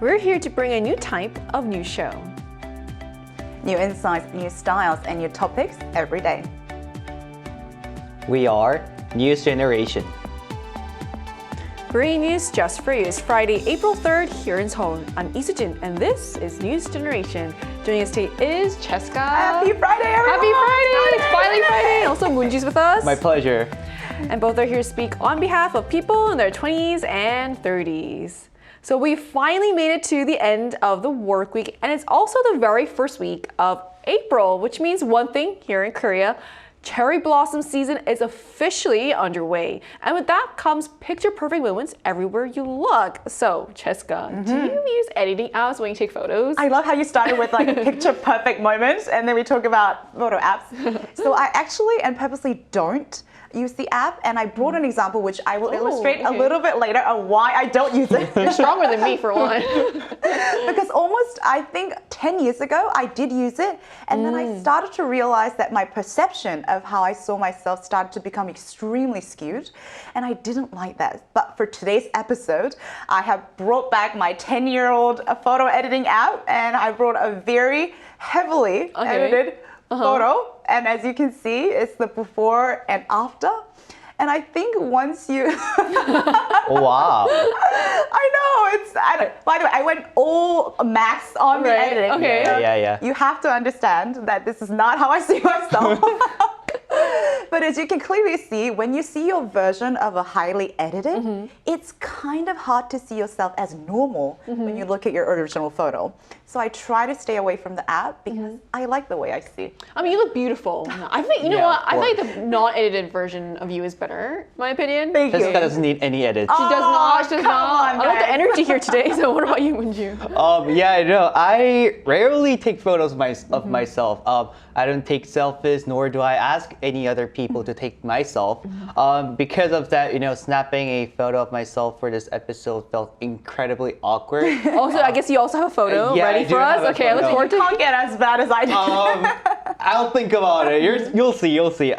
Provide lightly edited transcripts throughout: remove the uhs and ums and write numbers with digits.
We're here to bring a new type of news show. New insights, new styles, and new topics every day. We are News Generation. Bringing news just for you. It's Friday, April 3rd here in Seoul. I'm Isujin, and this is News Generation. Joining us today is Cheska. Happy Friday, everyone! Happy Friday! It's finally Friday. And also Moonji's with us. My pleasure. And both are here to speak on behalf of people in their 20s and 30s. So we finally made it to the end of the work week, and it's also the very first week of April, which means one thing here in Korea. Cherry blossom season is officially underway. And with that comes picture-perfect moments everywhere you look. So, Cheska, do you use editing apps when you take photos? I love how you started with like picture-perfect moments, and then we talk about photo apps. So I actually and purposely don't use the app, and I brought an example which I will illustrate a little bit later of why I don't use it. You're stronger than me for one. Because almost, I think 10 years ago, I did use it, and then I started to realize that my perception of how I saw myself started to become extremely skewed, and I didn't like that. But for today's episode, I have brought back my 10-year-old photo editing app, and I brought a very heavily edited photo, and as you can see, it's the before and after. And I think once you Wow. By the way, I went all max on the editing. Okay. Yeah. You have to understand that this is not how I see myself. But as you can clearly see, when you see your version of a highly edited, it's kind of hard to see yourself as normal when you look at your original photo. So I try to stay away from the app because I like the way I see. I mean, you look beautiful. I think, you know what? I think the not-edited version of you is better, in my opinion. Thank you. Jessica doesn't need any edits. She does not. She does come not. on, I love the guys. energy here today. So what about you, Moonju? Yeah, I know. I rarely take photos of myself. I don't take selfies, nor do I ask any other people to take myself. Because of that, snapping a photo of myself for this episode felt incredibly awkward. Also, I guess you also have a photo Yeah, ready I do for us. have a Okay, I look photo. forward to Can't get as bad as I do. I'll think about it. You'll see.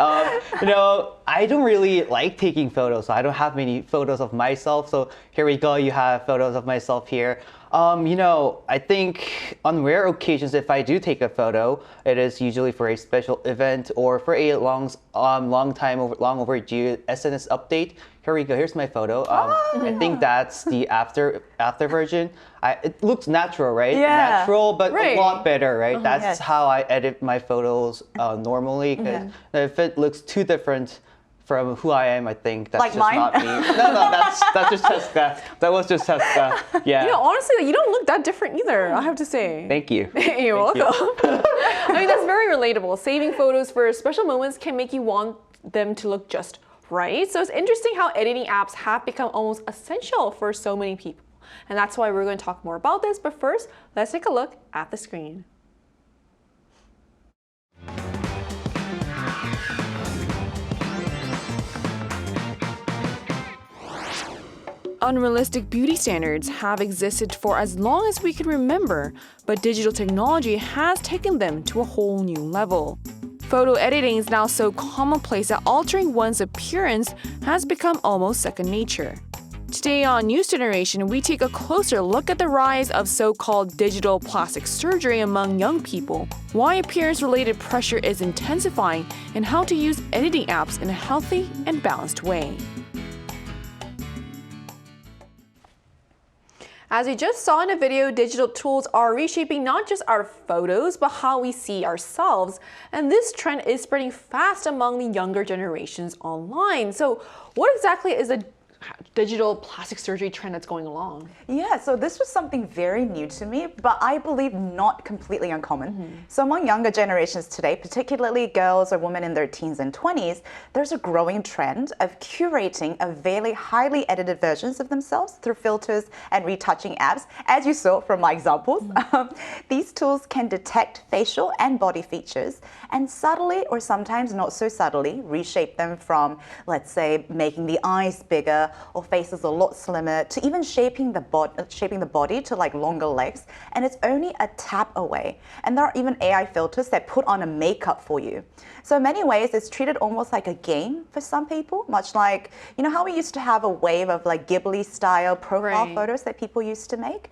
I don't really like taking photos, so I don't have many photos of myself. So here we go. You have photos of myself here. I think on rare occasions, if I do take a photo, it is usually for a special event or for a long overdue SNS update. Here we go. Here's my photo. I think that's the after version. It looks natural, right? Yeah. Natural, but Right. a lot better, right? That's Yes. how I edit my photos normally. Because if it looks too different from who I am, I think that's Like just mine? not me. No, that's just Cheska. That was just Cheska. Yeah. honestly, you don't look that different either, I have to say. Thank you. You're Thank you. welcome. I mean, that's very relatable. Saving photos for special moments can make you want them to look just right. So it's interesting how editing apps have become almost essential for so many people. And that's why we're going to talk more about this. But first, let's take a look at the screen. Unrealistic beauty standards have existed for as long as we can remember, but digital technology has taken them to a whole new level. Photo editing is now so commonplace that altering one's appearance has become almost second nature. Today on News Generation, we take a closer look at the rise of so-called digital plastic surgery among young people, why appearance-related pressure is intensifying, and how to use editing apps in a healthy and balanced way. As we just saw in a video, digital tools are reshaping not just our photos, but how we see ourselves. And this trend is spreading fast among the younger generations online. So what exactly is a digital plastic surgery trend that's going along? Yeah, so this was something very new to me, but I believe not completely uncommon. So among younger generations today, particularly girls or women in their teens and 20s, there's a growing trend of curating a very highly edited versions of themselves through filters and retouching apps. As you saw from my examples, these tools can detect facial and body features and subtly, or sometimes not so subtly, reshape them from, let's say, making the eyes bigger or faces a lot slimmer to even shaping the body to like longer legs, and it's only a tap away. And there are even AI filters that put on a makeup for you. So in many ways, it's treated almost like a game for some people, much like, you know how we used to have a wave of like Ghibli style profile photos that people used to make?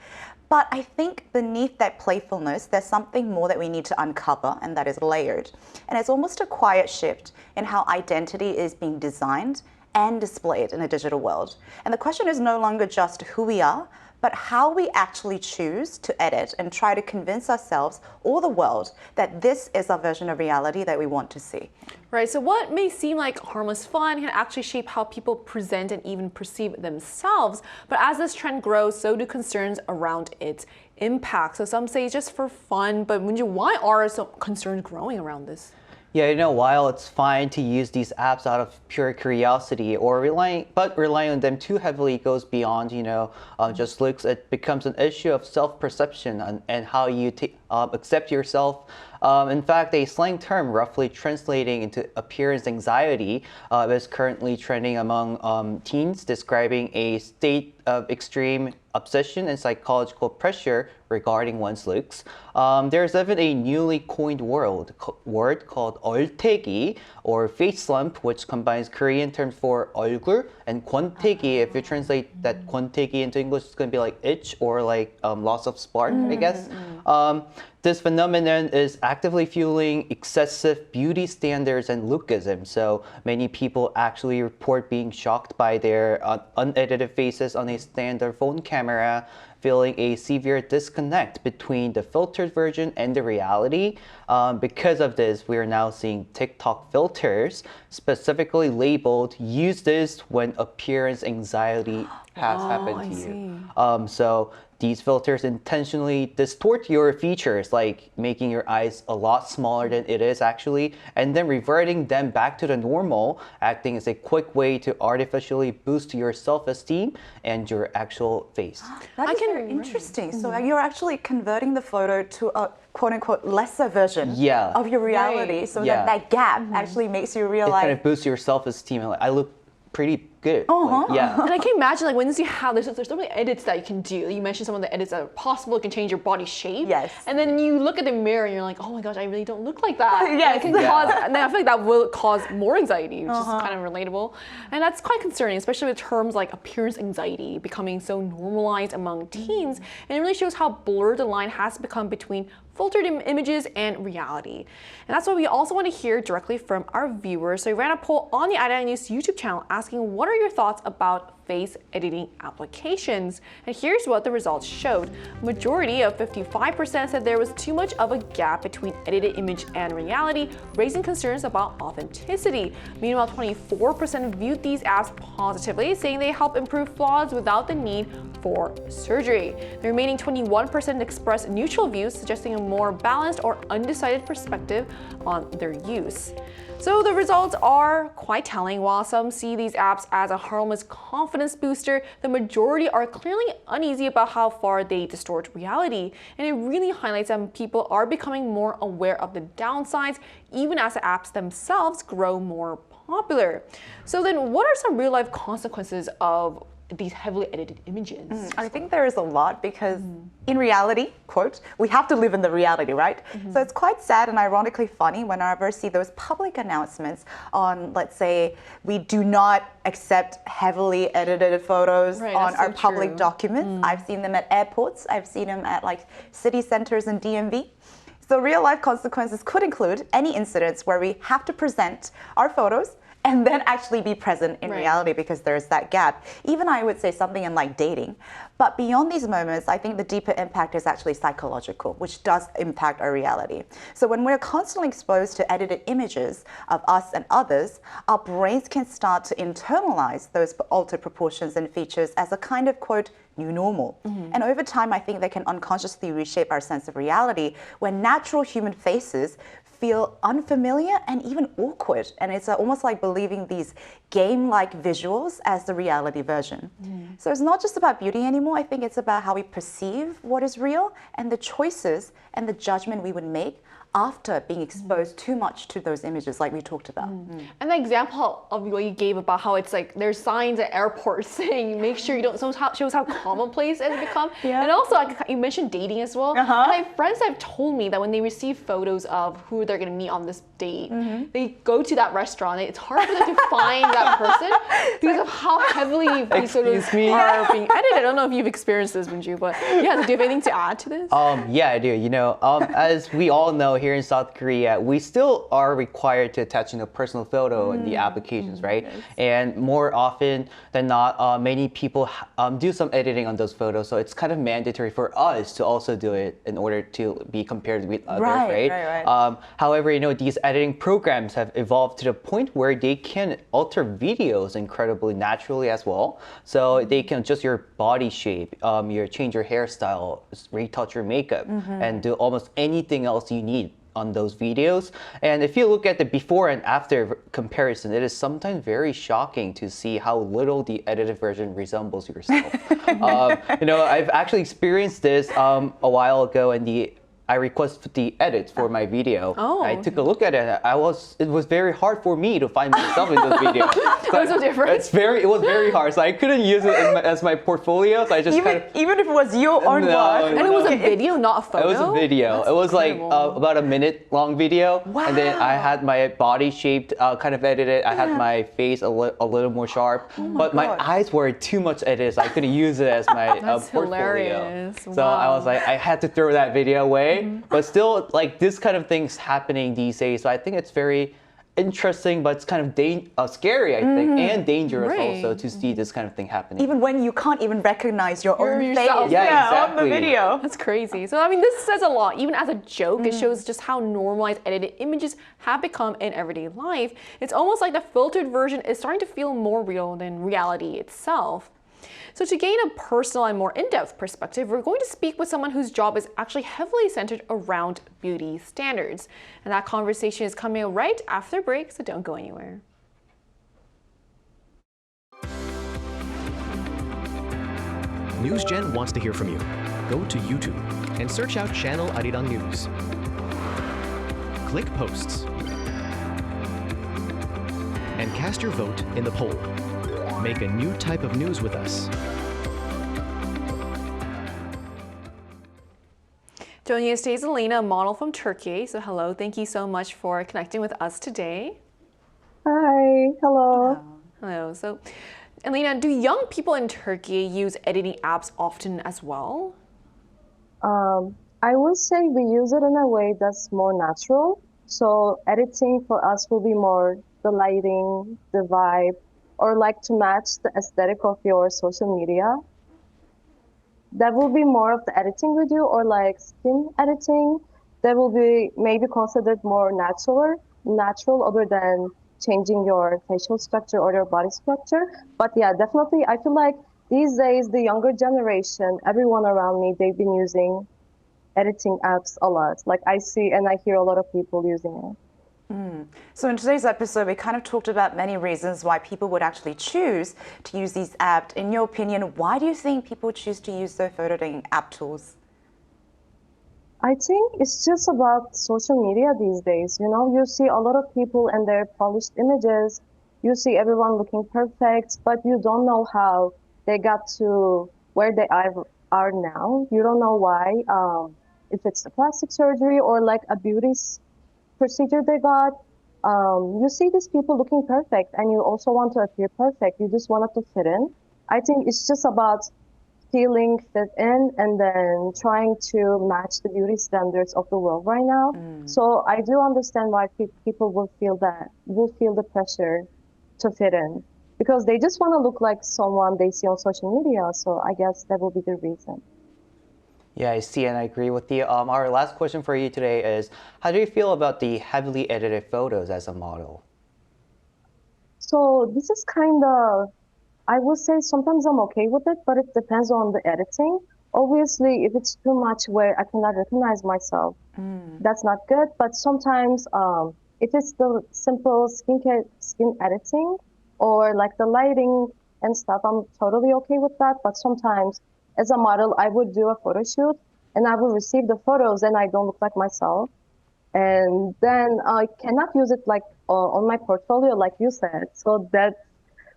But I think beneath that playfulness, there's something more that we need to uncover, and that is layered. And it's almost a quiet shift in how identity is being designed and displayed in a digital world. And the question is no longer just who we are, but how we actually choose to edit and try to convince ourselves or the world that this is our version of reality that we want to see. Right, so what may seem like harmless fun can actually shape how people present and even perceive themselves. But as this trend grows, so do concerns around its impact. So some say it's just for fun, but why are some concerns growing around this? Yeah, while it's fine to use these apps out of pure curiosity or relying on them too heavily goes beyond, just looks. It becomes an issue of self-perception and how you accept yourself. In fact, a slang term roughly translating into appearance anxiety is currently trending among teens, describing a state of extreme obsession and psychological pressure regarding one's looks. There's even a newly coined word called 얼태기, or face slump, which combines Korean terms for 얼굴 and 권태기. If you translate that 권태기 into English, it's going to be like itch or like loss of spark, I guess. This phenomenon is actively fueling excessive beauty standards and lookism. So many people actually report being shocked by their unedited faces on a standard phone camera, feeling a severe disconnect between the filtered version and the reality. Because of this, we are now seeing TikTok filters specifically labeled, use this when appearance anxiety has happened to you. So these filters intentionally distort your features, like making your eyes a lot smaller than it is actually, and then reverting them back to the normal, acting as a quick way to artificially boost your self-esteem and your actual face. That is very interesting. So you're actually converting the photo to a quote-unquote lesser version of your reality, so that gap actually makes you realize... It kind of boosts your self-esteem. Like, I look pretty good. Uh-huh. And I can imagine, like, once you have there's so many edits that you can do. You mentioned some of the edits that are possible. You can change your body shape. Yes. And then you look at the mirror and you're like, oh my gosh, I really don't look like that. Yes. And then I feel like that will cause more anxiety, which is kind of relatable. And that's quite concerning, especially with terms like appearance anxiety becoming so normalized among teens. And it really shows how blurred the line has become between filtered images and reality. And that's why we also want to hear directly from our viewers. So we ran a poll on the IDI News YouTube channel asking, what are your thoughts about face editing applications? And here's what the results showed. Majority of 55% said there was too much of a gap between edited image and reality, raising concerns about authenticity. Meanwhile, 24% viewed these apps positively, saying they help improve flaws without the need for surgery. The remaining 21% expressed neutral views, suggesting a more balanced or undecided perspective on their use. So the results are quite telling. While some see these apps as a harmless confidence booster, the majority are clearly uneasy about how far they distort reality. And it really highlights that people are becoming more aware of the downsides, even as the apps themselves grow more popular. So then what are some real-life consequences of these heavily edited images? I think there is a lot because in reality, quote, we have to live in the reality, right? So it's quite sad and ironically funny whenever I see those public announcements on, let's say, we do not accept heavily edited photos on our public documents. I've seen them at airports. I've seen them at like city centers and DMV. So real life consequences could include any incidents where we have to present our photos and then actually be present in reality because there's that gap. Even I would say something in like dating. But beyond these moments, I think the deeper impact is actually psychological, which does impact our reality. So when we're constantly exposed to edited images of us and others, our brains can start to internalize those altered proportions and features as a kind of, quote, new normal. And over time, I think they can unconsciously reshape our sense of reality when natural human faces feel unfamiliar and even awkward. And it's almost like believing these game-like visuals as the reality version. So it's not just about beauty anymore. I think it's about how we perceive what is real and the choices and the judgment we would make after being exposed too much to those images like we talked about. And the example of what you gave about how it's like there's signs at airports saying make sure you don't, so shows how commonplace it has become. Yeah. And also like, you mentioned dating as well. And I have friends that have told me that when they receive photos of who they're going to meet on this date, they go to that restaurant. It's hard for them to find that person because of how heavily these photos are being edited. I don't know if you've experienced this, Minju, but yeah, do you have anything to add to this? Yeah, I do. As we all know, here in South Korea, we still are required to attach a personal photo in the applications, right? Yes. And more often than not, many people do some editing on those photos, so it's kind of mandatory for us to also do it in order to be compared with others, right? However, these editing programs have evolved to the point where they can alter videos incredibly naturally as well. So they can adjust your body shape, change your hairstyle, retouch your makeup, and do almost anything else you need on those videos. And if you look at the before and after comparison, it is sometimes very shocking to see how little the edited version resembles yourself. I've actually experienced this a while ago, and I requested the edits for my video. I took a look at it. It was very hard for me to find myself in those videos. It was so different. It was very hard. So I couldn't use it as my portfolio. So I just even if it was your own work. And it was a video, not a photo? It was a video. That's it was incredible. like about a minute long video. Wow. And then I had my body shaped kind of edited. I had my face a little more sharp. But my eyes were too much edited. So I couldn't use it as my portfolio. Hilarious. So I was like, I had to throw that video away. But still, like this kind of things happening these days. So I think it's very interesting, but it's kind of scary, I think, and dangerous also to see this kind of thing happening. Even when you can't even recognize your own yourself. face Yeah, on the exactly. video. That's crazy. So, I mean, this says a lot. Even as a joke, it shows just how normalized edited images have become in everyday life. It's almost like the filtered version is starting to feel more real than reality itself. So to gain a personal and more in-depth perspective, we're going to speak with someone whose job is actually heavily centered around beauty standards. And that conversation is coming right after the break, so don't go anywhere. NewsGen wants to hear from you. Go to YouTube and search out Channel Arirang News. Click Posts. And cast your vote in the poll. Make a new type of news with us. Joining us today is Elena, a model from Turkey. So hello, thank you so much for connecting with us today. Hi, hello. Hello. So Elena, do young people in Turkey use editing apps often as well? I would say we use it in a way that's more natural. So editing for us will be more the lighting, the vibe, or like to match the aesthetic of your social media. That will be more of the editing we do, or like skin editing. That will be maybe considered more natural other than changing your facial structure or your body structure. But yeah, definitely, I feel like these days, the younger generation, everyone around me, they've been using editing apps a lot. Like I see and I hear a lot of people using it. So in today's episode, we kind of talked about many reasons why people would actually choose to use these apps. In your opinion, why do you think people choose to use the photo editing app tools? I think it's just about social media these days. You know, you see a lot of people and their polished images. You see everyone looking perfect, but you don't know how they got to where they are now. You don't know why, if it's a plastic surgery or like a beauty procedure they got. You see these people looking perfect and you also want to appear perfect. You just want it to fit in. I think it's just about feeling fit in and then trying to match the beauty standards of the world right now. So I do understand why people will feel the pressure to fit in because they just want to look like someone they see on social media. So I guess that will be the reason. Yeah, I see, and I agree with you. Our last question for you today is, how do you feel about the heavily edited photos as a model? So this is kind of, I would say sometimes I'm okay with it, but it depends on the editing. Obviously, if it's too much where I cannot recognize myself, that's not good. But sometimes if it's the simple skin editing or like the lighting and stuff, I'm totally okay with that. But sometimes as a model, I would do a photo shoot and I will receive the photos and I don't look like myself. And then I cannot use it like on my portfolio, like you said. So that's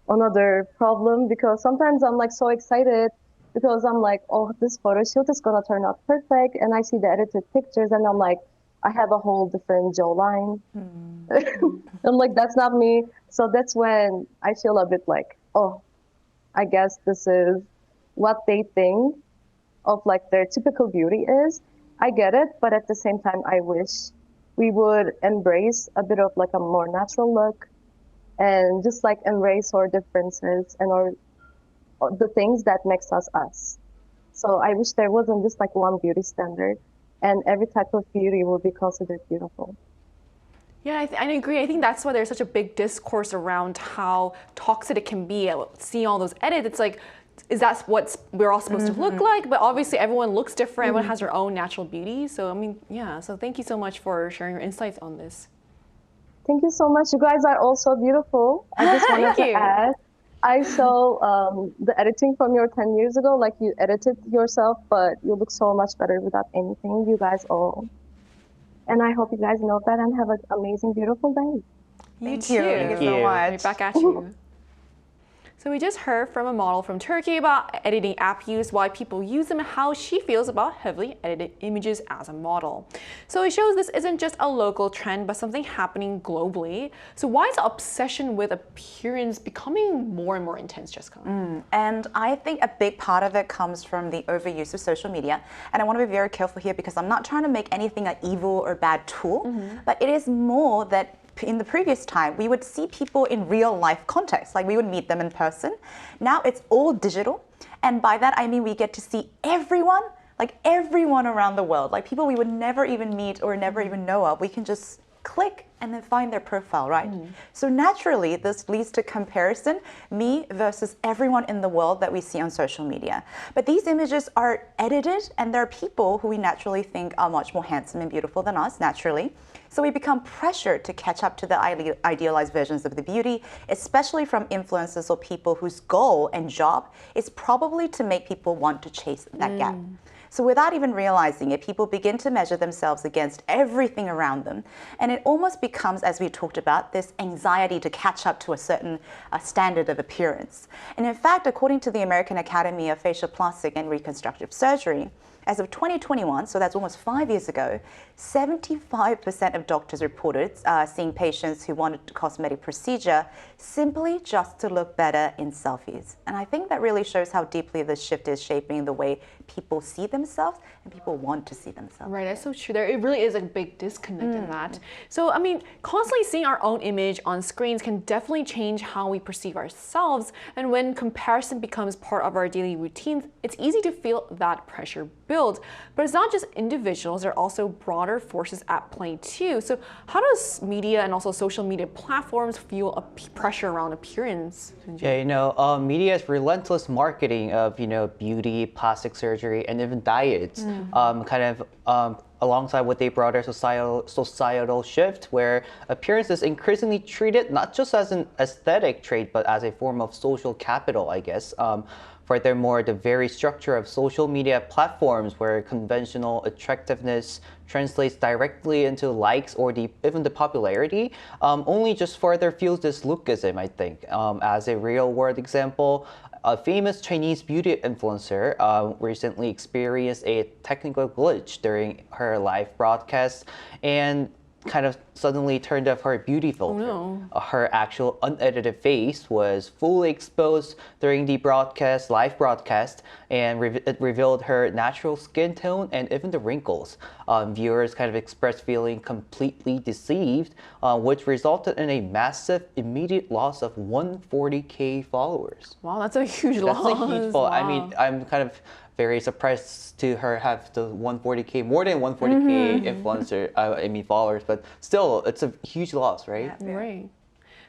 another problem because sometimes I'm like so excited because I'm like, oh, this photo shoot is gonna turn out perfect. And I see the edited pictures and I'm like, I have a whole different jawline. I'm like, that's not me. So that's when I feel a bit like, oh, I guess this is what they think of like their typical beauty is. I get it, but at the same time, I wish we would embrace a bit of like a more natural look and just like embrace our differences and or the things that makes us us. So I wish there wasn't just like one beauty standard and every type of beauty would be considered beautiful. Yeah, I agree. I think that's why there's such a big discourse around how toxic it can be. Seeing all those edits, it's like, is that what we're all supposed to look like? But obviously everyone looks different. Everyone has their own natural beauty. So, I mean, yeah. So thank you so much for sharing your insights on this. Thank you so much. You guys are all so beautiful. I just wanted to add, I saw the editing from your 10 years ago, like you edited yourself, but you look so much better without anything, you guys all. And I hope you guys know that and have an amazing, beautiful day. Thank you. Thank you so you. much. Right back at you. So we just heard from a model from Turkey about editing app use, why people use them, and how she feels about heavily edited images as a model. So it shows this isn't just a local trend, but something happening globally. So why is the obsession with appearance becoming more and more intense, Jessica? And I think a big part of it comes from the overuse of social media. And I want to be very careful here because I'm not trying to make anything an evil or bad tool, but it is more that in the previous time, we would see people in real life context, like we would meet them in person. Now it's all digital. And by that, I mean we get to see everyone, like everyone around the world, like people we would never even meet or never even know of. We can just click and then find their profile, right? So naturally, this leads to comparison, me versus everyone in the world that we see on social media. But these images are edited and there are people who we naturally think are much more handsome and beautiful than us, naturally. So we become pressured to catch up to the idealized versions of the beauty, especially from influencers or people whose goal and job is probably to make people want to chase that gap. So without even realizing it, people begin to measure themselves against everything around them. And it almost becomes, as we talked about, this anxiety to catch up to a certain standard of appearance. And in fact, according to the American Academy of Facial Plastic and Reconstructive Surgery, as of 2021, so that's almost 5 years ago, 75% of doctors reported seeing patients who wanted a cosmetic procedure simply just to look better in selfies. And I think that really shows how deeply this shift is shaping the way people see themselves and people want to see themselves. Right, that's so true. It really is a big disconnect in that. So, I mean, constantly seeing our own image on screens can definitely change how we perceive ourselves. And when comparison becomes part of our daily routines, it's easy to feel that pressure build. But it's not just individuals, there are also broader forces at play too. So how does media and also social media platforms fuel pressure around appearance? Yeah, media's relentless marketing of, beauty, plastic surgery, and even diets, alongside with a broader societal shift where appearance is increasingly treated not just as an aesthetic trait, but as a form of social capital, I guess. Furthermore, the very structure of social media platforms where conventional attractiveness translates directly into likes or even the popularity only just further fuels this lookism, I think. As a real-world example, a famous Chinese beauty influencer recently experienced a technical glitch during her live broadcast and kind of suddenly turned off her beauty filter. Oh, no. Her actual unedited face was fully exposed during the live broadcast, and it revealed her natural skin tone and even the wrinkles. Viewers kind of expressed feeling completely deceived, which resulted in a massive immediate loss of 140K followers. Wow, that's a huge loss. That's a huge loss. Wow. I mean, I'm kind of very surprised to her have the 140K, more than 140K followers, but still, it's a huge loss, right? Right.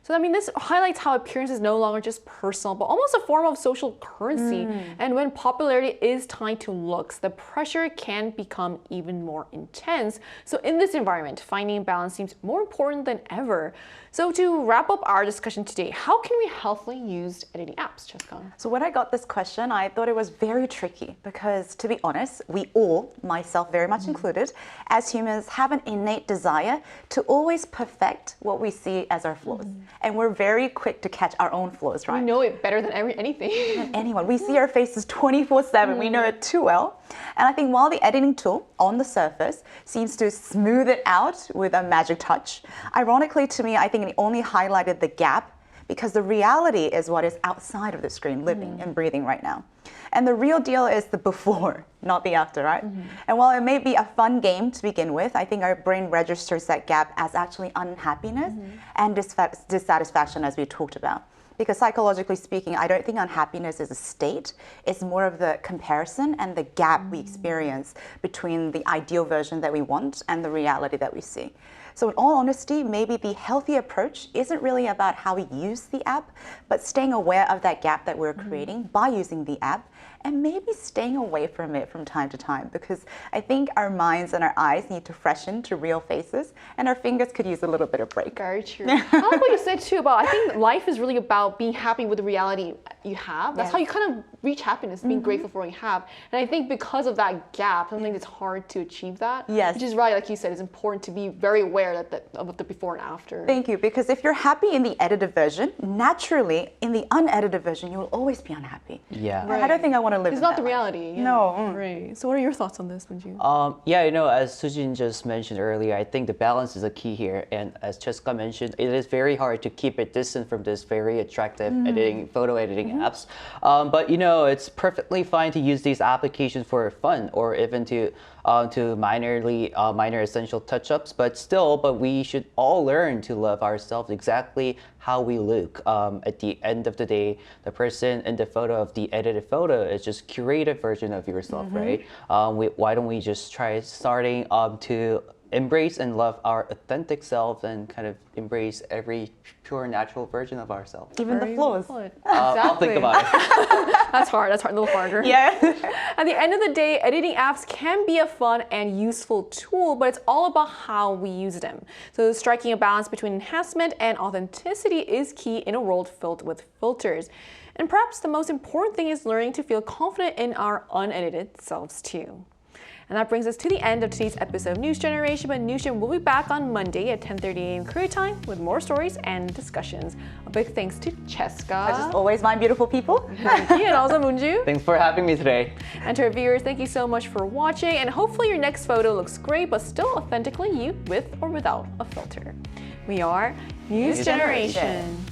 So I mean, this highlights how appearance is no longer just personal, but almost a form of social currency. And when popularity is tied to looks, the pressure can become even more intense. So in this environment, finding balance seems more important than ever. So to wrap up our discussion today, how can we healthily use editing apps, Cheska? So when I got this question, I thought it was very tricky because, to be honest, we all, myself very much included, as humans have an innate desire to always perfect what we see as our flaws. And we're very quick to catch our own flaws, right? We know it better than anything. Anyone. We see our faces 24/7. We know it too well. And I think while the editing tool on the surface seems to smooth it out with a magic touch, ironically to me, I think it only highlighted the gap because the reality is what is outside of the screen, living and breathing right now. And the real deal is the before, not the after, right? And while it may be a fun game to begin with, I think our brain registers that gap as actually unhappiness and dissatisfaction, as we talked about. Because psychologically speaking, I don't think unhappiness is a state. It's more of the comparison and the gap we experience between the ideal version that we want and the reality that we see. So in all honesty, maybe the healthy approach isn't really about how we use the app, but staying aware of that gap that we're creating by using the app and maybe staying away from it from time to time, because I think our minds and our eyes need to freshen to real faces and our fingers could use a little bit of break. Very true. I like what you said too about, I think life is really about being happy with the reality you have. That's how you kind of reach happiness, being grateful for what you have. And I think because of that gap, sometimes it's hard to achieve that. Yes. Which is right, like you said, it's important to be very aware of the before and after. Thank you, because if you're happy in the edited version, naturally in the unedited version, you will always be unhappy. Yeah. I don't think I want to live It's in not that the way. reality. Yeah. No. Right. So what are your thoughts on this, Munju? Yeah, as Sujin just mentioned earlier, I think the balance is a key here. And as Cheska mentioned, it is very hard to keep it distant from this very attractive photo editing apps. But it's perfectly fine to use these applications for fun or even to minor essential touch-ups. But we should all learn to love ourselves exactly how we look. At the end of the day, the person in the photo of the edited photo is just curated version of yourself, right? Why don't we just try starting to embrace and love our authentic self and kind of embrace every pure natural version of ourselves. Even the flaws. I'll think about it. That's hard, a little harder. Yeah. At the end of the day, editing apps can be a fun and useful tool, but it's all about how we use them. So striking a balance between enhancement and authenticity is key in a world filled with filters. And perhaps the most important thing is learning to feel confident in our unedited selves too. And that brings us to the end of today's episode of News Generation, but News Gen will be back on Monday at 10:30 a.m. Korea time with more stories and discussions. A big thanks to Cheska. As always, my beautiful people. Thank you, and also Munju. Thanks for having me today. And to our viewers, thank you so much for watching, and hopefully your next photo looks great, but still authentically you with or without a filter. We are News Generation.